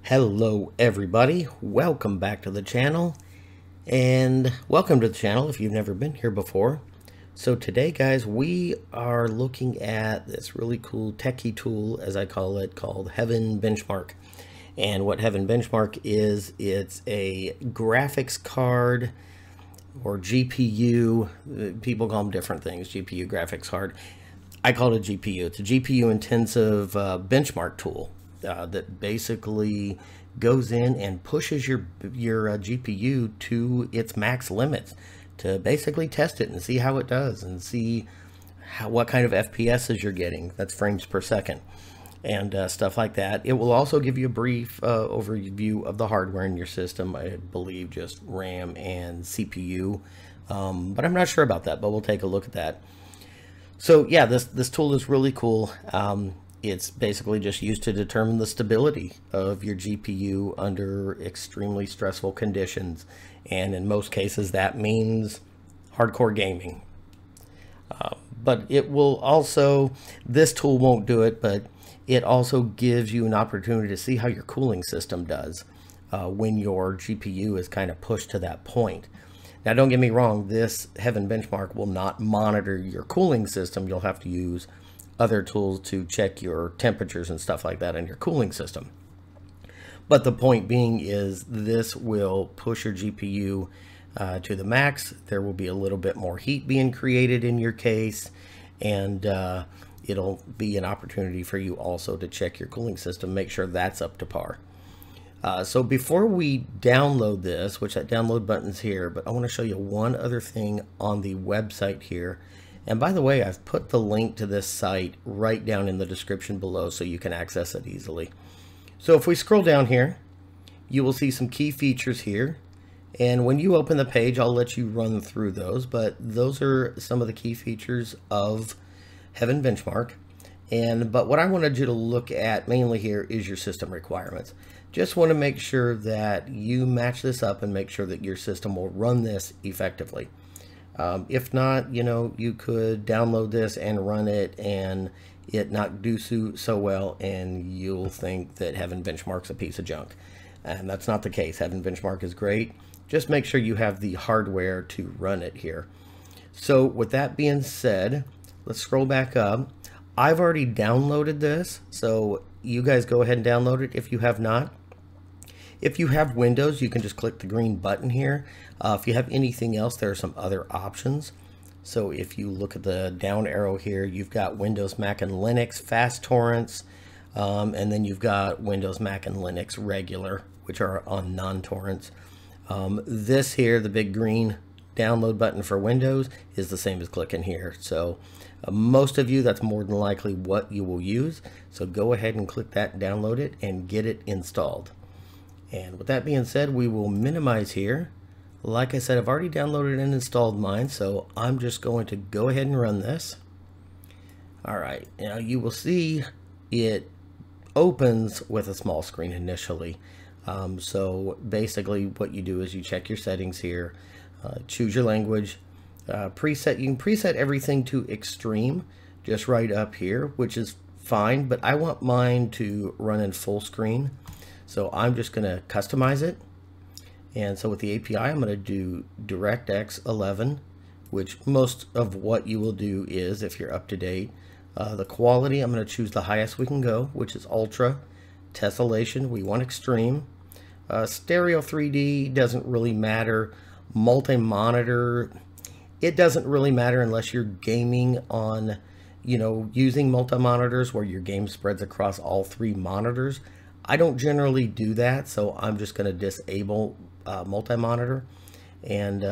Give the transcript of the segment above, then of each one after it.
Hello everybody, welcome back to the channel, and welcome to the channel if you've never been here before. So today guys, we are looking at this really cool techie tool, as I call it, called Heaven Benchmark. And what Heaven Benchmark is, it's a graphics card or GPU, people call them different things, GPU, graphics card. I call it a GPU. It's a GPU intensive benchmark tool. That basically goes in and pushes your GPU to its max limits to basically test it and see how it does and see what kind of FPSs you're getting. That's frames per second and stuff like that. It will also give you a brief overview of the hardware in your system. I believe just RAM and CPU, but I'm not sure about that, but we'll take a look at that. So yeah, this tool is really cool. It's basically just used to determine the stability of your GPU under extremely stressful conditions. And in most cases, that means hardcore gaming. But it will also, this tool won't do it, but it also gives you an opportunity to see how your cooling system does when your GPU is kind of pushed to that point. Now, don't get me wrong, this Heaven Benchmark will not monitor your cooling system. You'll have to use other tools to check your temperatures and stuff like that in your cooling system. But the point being is this will push your GPU to the max. There will be a little bit more heat being created in your case, and it'll be an opportunity for you also to check your cooling system, make sure that's up to par. So before we download this, which that download button's here, but I want to show you one other thing on the website here. And by the way, I've put the link to this site right down in the description below so you can access it easily. So if we scroll down here, you will see some key features here. And when you open the page, I'll let you run through those, but those are some of the key features of Heaven Benchmark. But what I wanted you to look at mainly here is your system requirements. Just want to make sure that you match this up and make sure that your system will run this effectively. If not, you could download this and run it and it not do so well, and you'll think that Heaven Benchmark's a piece of junk. And that's not the case. Heaven Benchmark is great. Just make sure you have the hardware to run it here. So with that being said, let's scroll back up. I've already downloaded this, so you guys go ahead and download it if you have not. If you have Windows, you can just click the green button here. If you have anything else, there are some other options. So if you look at the down arrow here, you've got Windows, Mac, and Linux fast torrents, and then you've got Windows, Mac, and Linux regular, which are on non-torrents. This here, the big green download button for Windows, is the same as clicking here. So most of you, that's more than likely what you will use. So go ahead and click that, download it, and get it installed. And with that being said, we will minimize here. Like I said, I've already downloaded and installed mine, so I'm just going to go ahead and run this. All right, now you will see it opens with a small screen initially. So basically what you do is you check your settings here, choose your language, preset. You can preset everything to extreme, just right up here, which is fine, but I want mine to run in full screen. So I'm just going to customize it. And so with the API, I'm going to do DirectX 11, which most of what you will do is, if you're up to date, the quality, I'm going to choose the highest we can go, which is Ultra. Tessellation, we want extreme. Stereo 3D doesn't really matter. Multi-monitor, it doesn't really matter unless you're gaming on, using multi-monitors where your game spreads across all three monitors. I don't generally do that, so I'm just going to disable multi-monitor. And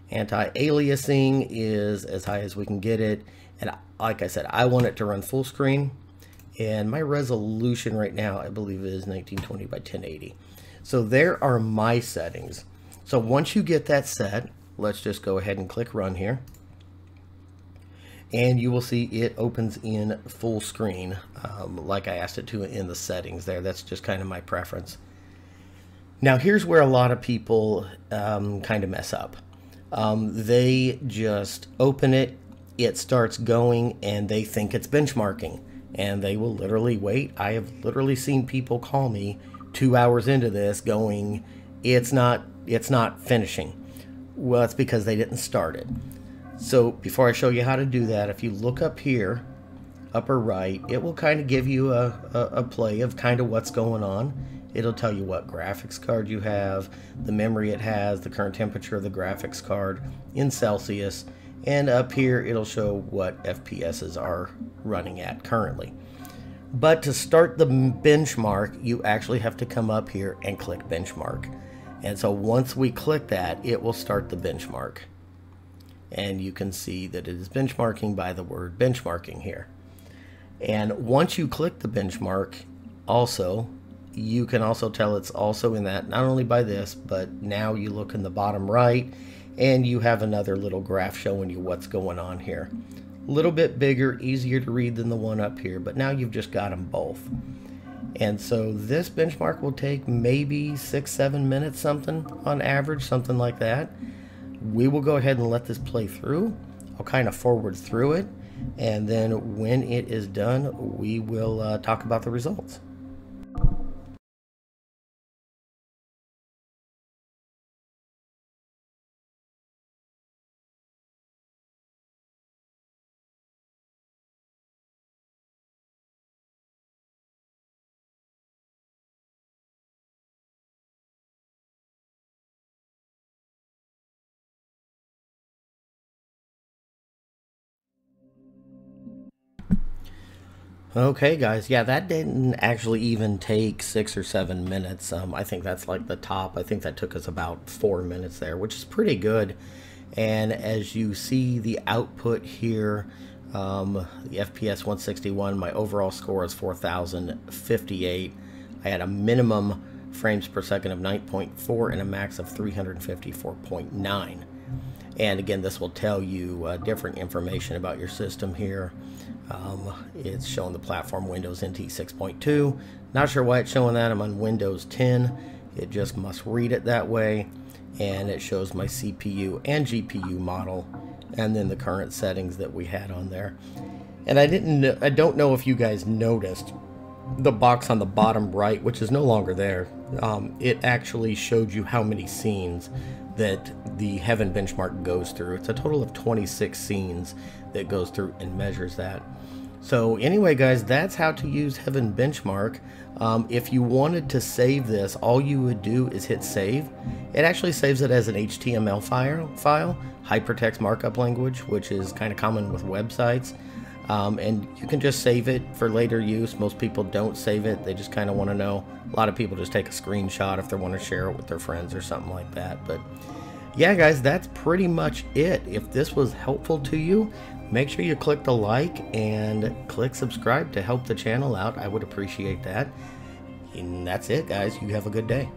anti-aliasing is as high as we can get it. And like I said, I want it to run full screen. And my resolution right now, I believe, is 1920 by 1080. So there are my settings. So once you get that set, let's just go ahead and click run here. And you will see it opens in full screen, like I asked it to in the settings there. That's just kind of my preference. Now here's where a lot of people kind of mess up. They just open it, it starts going, and they think it's benchmarking. And they will literally wait. I have literally seen people call me 2 hours into this going, it's not finishing. Well, it's because they didn't start it. So before I show you how to do that, if you look up here, upper right, it will kind of give you a play of kind of what's going on. It'll tell you what graphics card you have, the memory it has, the current temperature of the graphics card in Celsius, and up here it'll show what FPSs are running at currently. But to start the benchmark, you actually have to come up here and click benchmark. And so once we click that, it will start the benchmark. And you can see that it is benchmarking by the word benchmarking here. And once you click the benchmark, also, you can also tell it's also in that, not only by this, but now you look in the bottom right and you have another little graph showing you what's going on here. A little bit bigger, easier to read than the one up here, but now you've just got them both. And so this benchmark will take maybe 6-7 minutes, something on average, something like that. We will go ahead and let this play through. I'll kind of forward through it, and then when it is done, we will talk about the results. Okay guys, yeah, that didn't actually even take 6 or 7 minutes. I think that's like the top. I think that took us about 4 minutes there, which is pretty good. And as you see the output here, the FPS 161, my overall score is 4058. I had a minimum frames per second of 9.4 and a max of 354.9. And again, this will tell you different information about your system here. It's showing the platform Windows NT 6.2. Not sure why it's showing that. I'm on Windows 10. It just must read it that way. And it shows my CPU and GPU model, and then the current settings that we had on there. And I don't know if you guys noticed the box on the bottom right, which is no longer there. It actually showed you how many scenes that the Heaven benchmark goes through. It's a total of 26 scenes that goes through and measures that. So anyway guys, that's how to use Heaven benchmark. If you wanted to save this, all you would do is hit save. It actually saves it as an HTML file, hypertext markup language, which is kind of common with websites. And you can just save it for later use. Most people don't save it. They just kind of want to know. A lot of people just take a screenshot if they want to share it with their friends or something like that. But yeah, guys, that's pretty much it. If this was helpful to you, make sure you click the like and click subscribe to help the channel out. I would appreciate that. And that's it, guys. You have a good day.